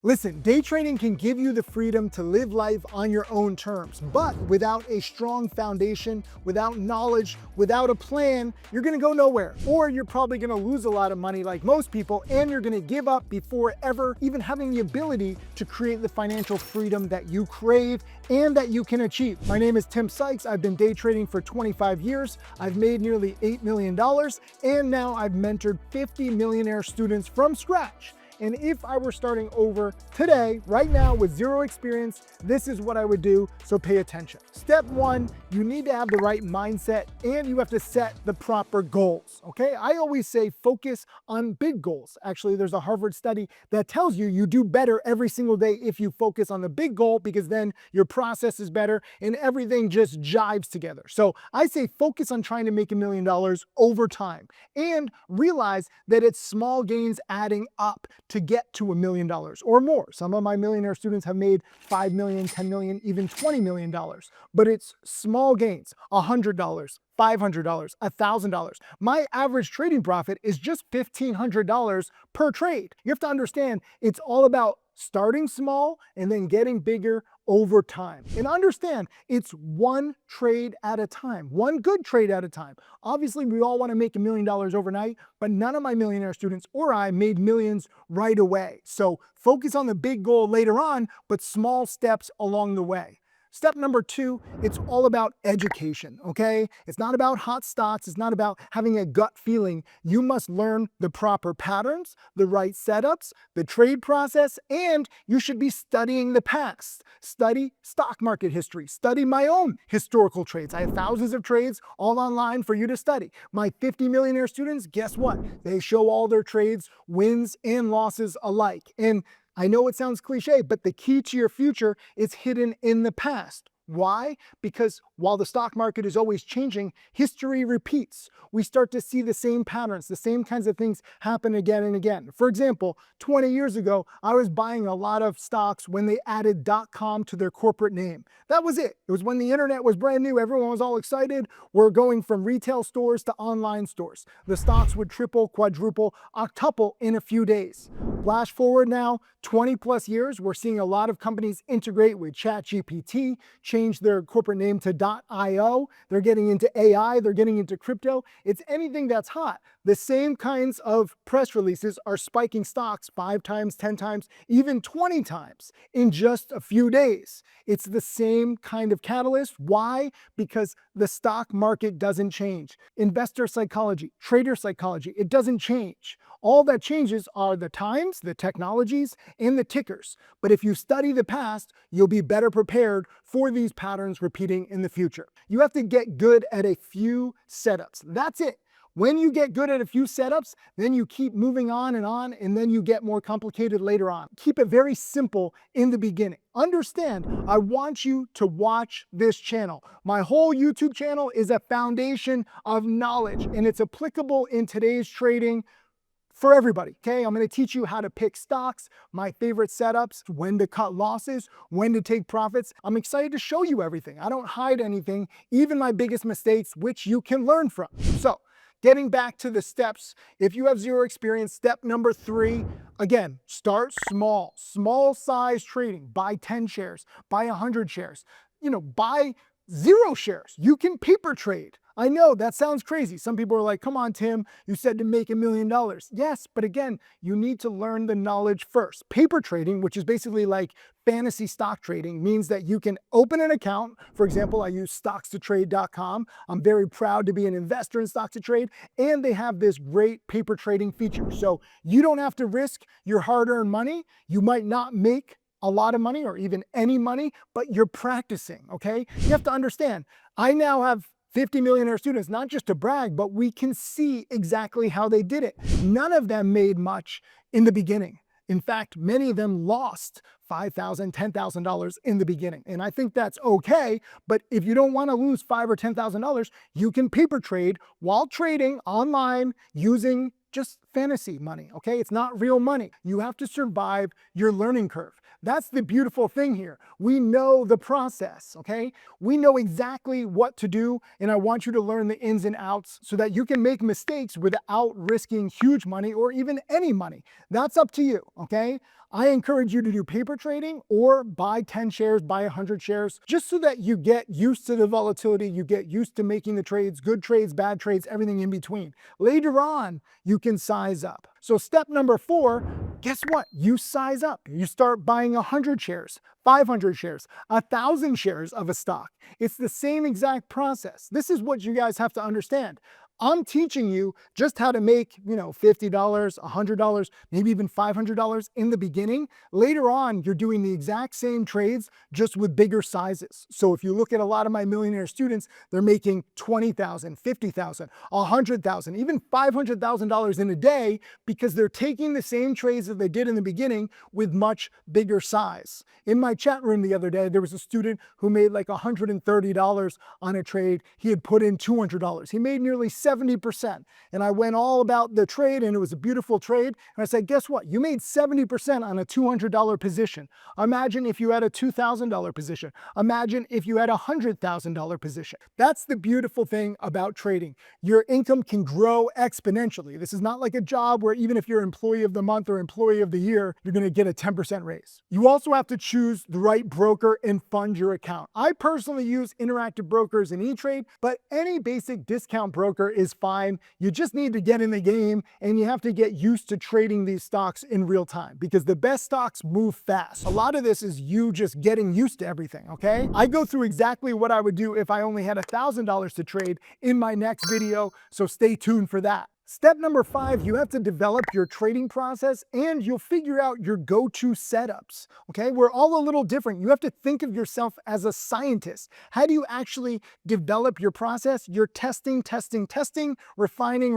Listen, day trading can give you the freedom to live life on your own terms, but without a strong foundation, without knowledge, without a plan, you're gonna go nowhere. Or you're probably gonna lose a lot of money like most people, and you're gonna give up before ever even having the ability to create the financial freedom that you crave and that you can achieve. My name is Tim Sykes. I've been day trading for 25 years. I've made nearly $8 million, and now I've mentored 50 millionaire students from scratch. And if I were starting over today, right now, with zero experience, this is what I would do, so pay attention. Step one, you need to have the right mindset and you have to set the proper goals, okay? I always say focus on big goals. Actually, there's a Harvard study that tells you you do better every single day if you focus on the big goal, because then your process is better and everything just jives together. So I say focus on trying to make $1 million over time and realize that it's small gains adding up to get to $1 million or more. Some of my millionaire students have made 5 million, 10 million, even $20 million, but it's small gains, $100, $500, $1,000. My average trading profit is just $1,500 per trade. You have to understand it's all about starting small and then getting bigger over time. And understand, it's one trade at a time, one good trade at a time. Obviously, we all want to make $1 million overnight, but none of my millionaire students or I made millions right away. So focus on the big goal later on, but small steps along the way. Step number two, it's all about education, okay? It's not about hot stocks. It's not about having a gut feeling. You must learn the proper patterns, the right setups, the trade process, and you should be studying the past. Study stock market history. Study my own historical trades. I have thousands of trades all online for you to study. My 50 millionaire students, guess what? They show all their trades, wins and losses alike. And I know it sounds cliche, but the key to your future is hidden in the past. Why? Because while the stock market is always changing, history repeats. We start to see the same patterns, the same kinds of things happen again and again. For example, 20 years ago, I was buying a lot of stocks when they added .com to their corporate name. That was it. It was when the internet was brand new. Everyone was all excited. We're going from retail stores to online stores. The stocks would triple, quadruple, octuple in a few days. Flash forward now, 20 plus years, we're seeing a lot of companies integrate with ChatGPT, change their corporate name to .io. They're getting into AI, they're getting into crypto. It's anything that's hot. The same kinds of press releases are spiking stocks 5 times, 10 times, even 20 times in just a few days. It's the same kind of catalyst. Why? Because the stock market doesn't change. Investor psychology, trader psychology, it doesn't change. All that changes are the times, the technologies, and the tickers. But if you study the past, you'll be better prepared for these patterns repeating in the future. You have to get good at a few setups. That's it. When you get good at a few setups, then you keep moving on, and then you get more complicated later on. Keep it very simple in the beginning. Understand, I want you to watch this channel. My whole YouTube channel is a foundation of knowledge, and it's applicable in today's trading for everybody, okay? I'm gonna teach you how to pick stocks, my favorite setups, when to cut losses, when to take profits. I'm excited to show you everything. I don't hide anything, even my biggest mistakes, which you can learn from. So, getting back to the steps, if you have zero experience, step number 3, again, start small. Small size trading. Buy 10 shares, buy 100 shares, buy 0 shares. You can paper trade. I know that sounds crazy. Some people are like, come on, Tim, you said to make $1 million. Yes, but again, you need to learn the knowledge first. Paper trading, which is basically like fantasy stock trading, means that you can open an account. For example, I use stockstotrade.com. I'm very proud to be an investor in Stocks to Trade, and they have this great paper trading feature. So you don't have to risk your hard-earned money. You might not make a lot of money or even any money, but you're practicing, okay? You have to understand, I now have 50 millionaire students, not just to brag, but we can see exactly how they did it. None of them made much in the beginning. In fact, many of them lost $5,000, $10,000 in the beginning. And I think that's okay, but if you don't want to lose $5,000 or $10,000, you can paper trade while trading online using just fantasy money, okay? It's not real money. You have to survive your learning curve. That's the beautiful thing here. We know the process, okay? We know exactly what to do, and I want you to learn the ins and outs so that you can make mistakes without risking huge money or even any money. That's up to you, okay? I encourage you to do paper trading or buy 10 shares, buy 100 shares, just so that you get used to the volatility, you get used to making the trades, good trades, bad trades, everything in between. Later on, you can size up. So step number 4, guess what? You size up. You start buying 100 shares, 500 shares, 1,000 shares of a stock. It's the same exact process. This is what you guys have to understand. I'm teaching you just how to make, $50, $100, maybe even $500 in the beginning. Later on, you're doing the exact same trades, just with bigger sizes. So if you look at a lot of my millionaire students, they're making $20,000, $50,000, $100,000, even $500,000 in a day, because they're taking the same trades that they did in the beginning with much bigger size. In my chat room the other day, there was a student who made like $130 on a trade. He had put in $200. He made nearly 70%. And I went all about the trade, and it was a beautiful trade. And I said, guess what? You made 70% on a $200 position. Imagine if you had a $2,000 position. Imagine if you had a $100,000 position. That's the beautiful thing about trading. Your income can grow exponentially. This is not like a job where even if you're employee of the month or employee of the year, you're going to get a 10% raise. You also have to choose the right broker and fund your account. I personally use Interactive Brokers and E-Trade, but any basic discount broker is fine. You just need to get in the game, and you have to get used to trading these stocks in real time, because the best stocks move fast. A lot of this is you just getting used to everything, okay? I go through exactly what I would do if I only had $1,000 to trade in my next video, so stay tuned for that. Step number 5, you have to develop your trading process, and you'll figure out your go-to setups, okay? We're all a little different. You have to think of yourself as a scientist. How do you actually develop your process? You're testing, refining,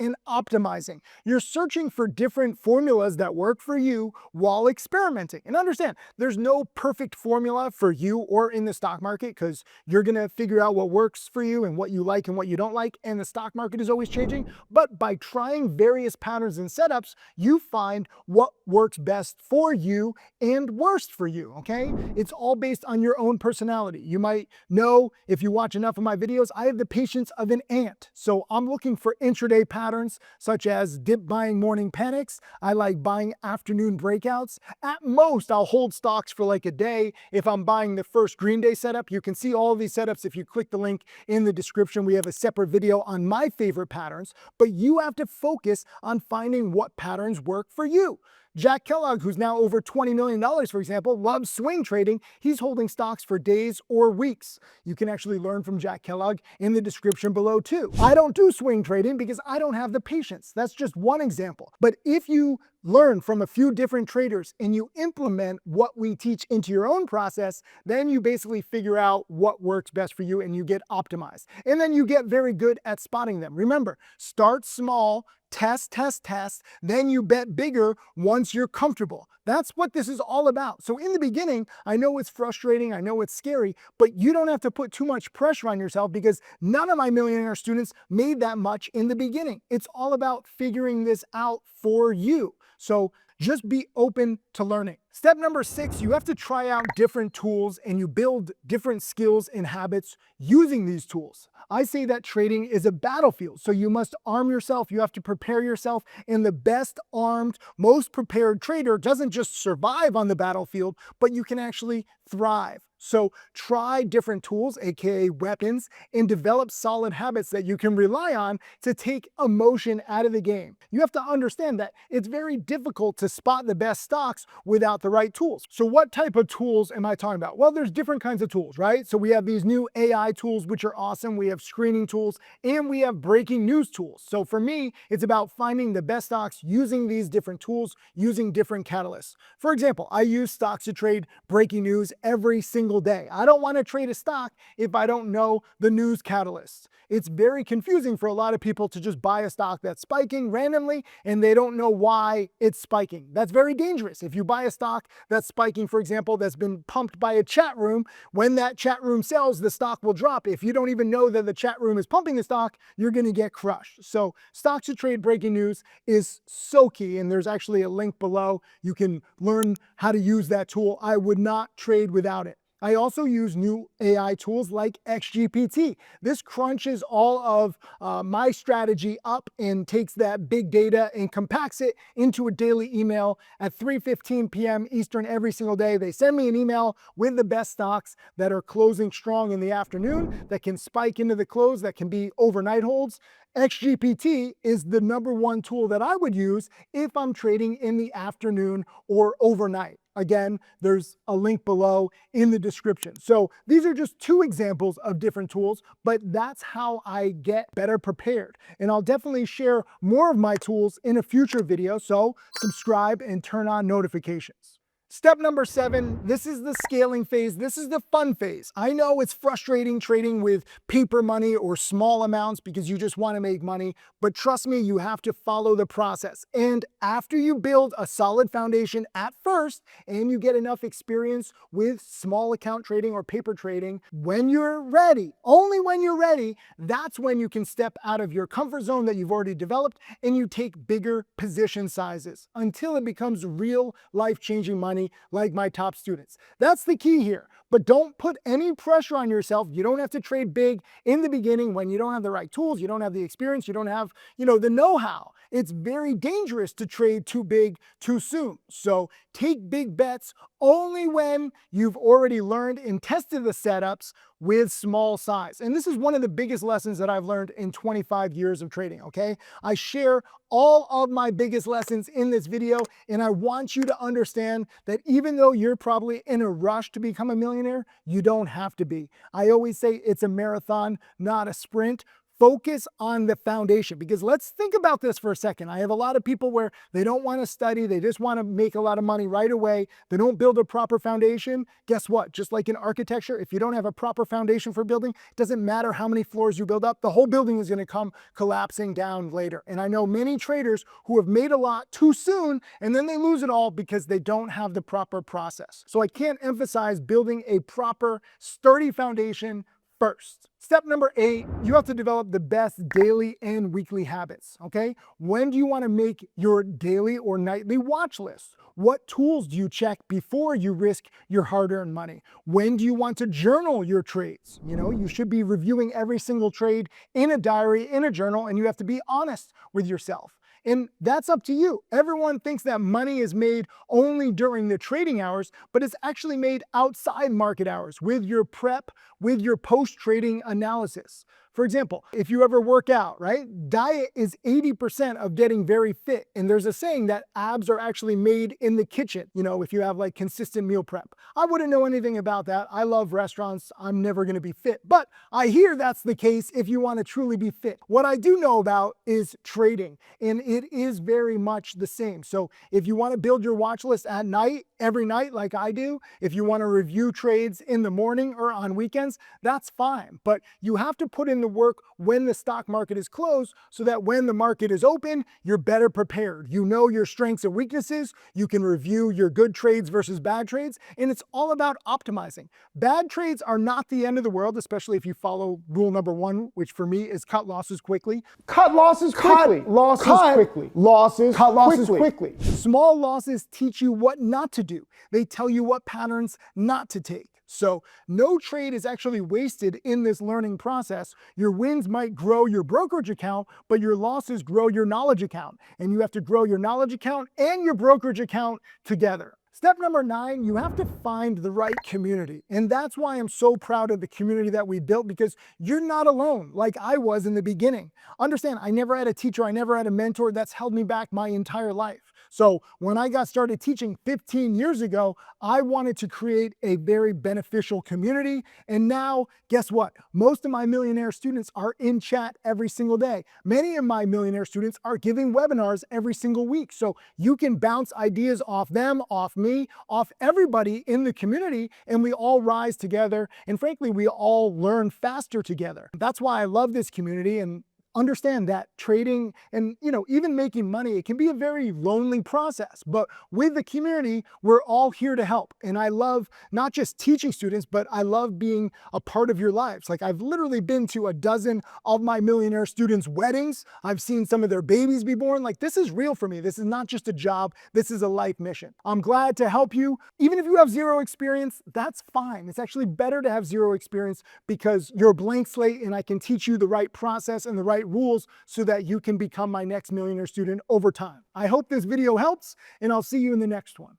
and optimizing. You're searching for different formulas that work for you while experimenting. And understand, there's no perfect formula for you or in the stock market, because you're gonna figure out what works for you and what you like and what you don't like, and the stock market is always changing. But by trying various patterns and setups, you find what works best for you and worst for you, okay? It's all based on your own personality. You might know, if you watch enough of my videos, I have the patience of an ant. So I'm looking for intraday patterns, such as dip buying morning panics. I like buying afternoon breakouts. At most, I'll hold stocks for like a day. If I'm buying the first Green Day setup, you can see all of these setups if you click the link in the description. We have a separate video on my favorite patterns. But you have to focus on finding what patterns work for you. Jack Kellogg, who's now over $20 million, for example, loves swing trading. He's holding stocks for days or weeks. You can actually learn from Jack Kellogg in the description below too. I don't do swing trading because I don't have the patience. That's just one example. But if you learn from a few different traders and you implement what we teach into your own process, then you basically figure out what works best for you and you get optimized. And then you get very good at spotting them. Remember, start small, test, then you bet bigger once you're comfortable. That's what this is all about. So in the beginning, I know it's frustrating, I know it's scary, but you don't have to put too much pressure on yourself, because none of my millionaire students made that much in the beginning. It's all about figuring this out for you. So just be open to learning. Step number 6, you have to try out different tools and you build different skills and habits using these tools. I say that trading is a battlefield, so you must arm yourself, you have to prepare yourself, and the best armed, most prepared trader doesn't just survive on the battlefield, but you can actually thrive. So try different tools, aka weapons, and develop solid habits that you can rely on to take emotion out of the game. You have to understand that it's very difficult to spot the best stocks without the right tools. So what type of tools am I talking about? Well, there's different kinds of tools, right? So we have these new AI tools, which are awesome. We have screening tools, and we have breaking news tools. So for me, it's about finding the best stocks using these different tools, using different catalysts. For example, I use Stocks to Trade breaking news every single day. I don't want to trade a stock if I don't know the news catalysts. It's very confusing for a lot of people to just buy a stock that's spiking randomly and they don't know why it's spiking. That's very dangerous. If you buy a stock that's spiking, for example, that's been pumped by a chat room, when that chat room sells, the stock will drop. If you don't even know that the chat room is pumping the stock, you're going to get crushed. So Stocks to Trade breaking news is so key, and there's actually a link below. You can learn how to use that tool. I would not trade without it. I also use new AI tools like XGPT. This crunches all of my strategy up and takes that big data and compacts it into a daily email at 3:15 p.m. Eastern every single day. They send me an email with the best stocks that are closing strong in the afternoon, that can spike into the close, that can be overnight holds. XGPT is the #1 tool that I would use if I'm trading in the afternoon or overnight. Again, there's a link below in the description. So these are just two examples of different tools, but that's how I get better prepared. And I'll definitely share more of my tools in a future video, so subscribe and turn on notifications. Step number 7, this is the scaling phase. This is the fun phase. I know it's frustrating trading with paper money or small amounts because you just want to make money, but trust me, you have to follow the process. And after you build a solid foundation at first, and you get enough experience with small account trading or paper trading, when you're ready, only when you're ready, that's when you can step out of your comfort zone that you've already developed and you take bigger position sizes until it becomes real life-changing money like my top students. That's the key here. But don't put any pressure on yourself. You don't have to trade big in the beginning when you don't have the right tools, you don't have the experience, you don't have, the know-how. It's very dangerous to trade too big too soon. So take big bets only when you've already learned and tested the setups with small size. And this is one of the biggest lessons that I've learned in 25 years of trading, okay? I share all of my biggest lessons in this video, and I want you to understand that even though you're probably in a rush to become a millionaire, you don't have to be. I always say it's a marathon, not a sprint. Focus on the foundation, because let's think about this for a second. I have a lot of people where they don't want to study, they just want to make a lot of money right away. They don't build a proper foundation. Guess what? Just like in architecture, if you don't have a proper foundation for building, it doesn't matter how many floors you build up, the whole building is going to come collapsing down later. And I know many traders who have made a lot too soon and then they lose it all because they don't have the proper process. So I can't emphasize building a proper, sturdy foundation first. Step number 8, you have to develop the best daily and weekly habits, okay? When do you want to make your daily or nightly watch list? What tools do you check before you risk your hard-earned money? When do you want to journal your trades? You should be reviewing every single trade in a diary, in a journal, and you have to be honest with yourself. And that's up to you. Everyone thinks that money is made only during the trading hours, but it's actually made outside market hours with your prep, with your post-trading analysis. For example, if you ever work out, right? Diet is 80% of getting very fit. And there's a saying that abs are actually made in the kitchen, if you have like consistent meal prep. I wouldn't know anything about that. I love restaurants. I'm never going to be fit. But I hear that's the case if you want to truly be fit. What I do know about is trading, and it is very much the same. So if you want to build your watch list at night, every night like I do, if you want to review trades in the morning or on weekends, that's fine. But you have to put in the work when the stock market is closed so that when the market is open, you're better prepared. You know your strengths and weaknesses. You can review your good trades versus bad trades, and it's all about optimizing. Bad trades are not the end of the world, especially if you follow rule number 1, which for me is cut losses quickly. Cut losses quickly. Cut losses quickly. Small losses teach you what not to do. They tell you what patterns not to take. So no trade is actually wasted in this learning process. Your wins might grow your brokerage account, but your losses grow your knowledge account. And you have to grow your knowledge account and your brokerage account together. Step number 9, you have to find the right community. And that's why I'm so proud of the community that we built, because you're not alone like I was in the beginning. Understand, I never had a teacher, I never had a mentor. That's held me back my entire life. So when I got started teaching 15 years ago, I wanted to create a very beneficial community. And now, guess what? Most of my millionaire students are in chat every single day. Many of my millionaire students are giving webinars every single week. So you can bounce ideas off them, off me, off everybody in the community, and we all rise together. And frankly, we all learn faster together. That's why I love this community. And understand that trading and, even making money, it can be a very lonely process. But with the community, we're all here to help. And I love not just teaching students, but I love being a part of your lives. Like, I've literally been to a dozen of my millionaire students' weddings. I've seen some of their babies be born. Like, this is real for me. This is not just a job. This is a life mission. I'm glad to help you. Even if you have zero experience, that's fine. It's actually better to have zero experience because you're a blank slate and I can teach you the right process and the right rules so that you can become my next millionaire student over time. I hope this video helps, and I'll see you in the next one.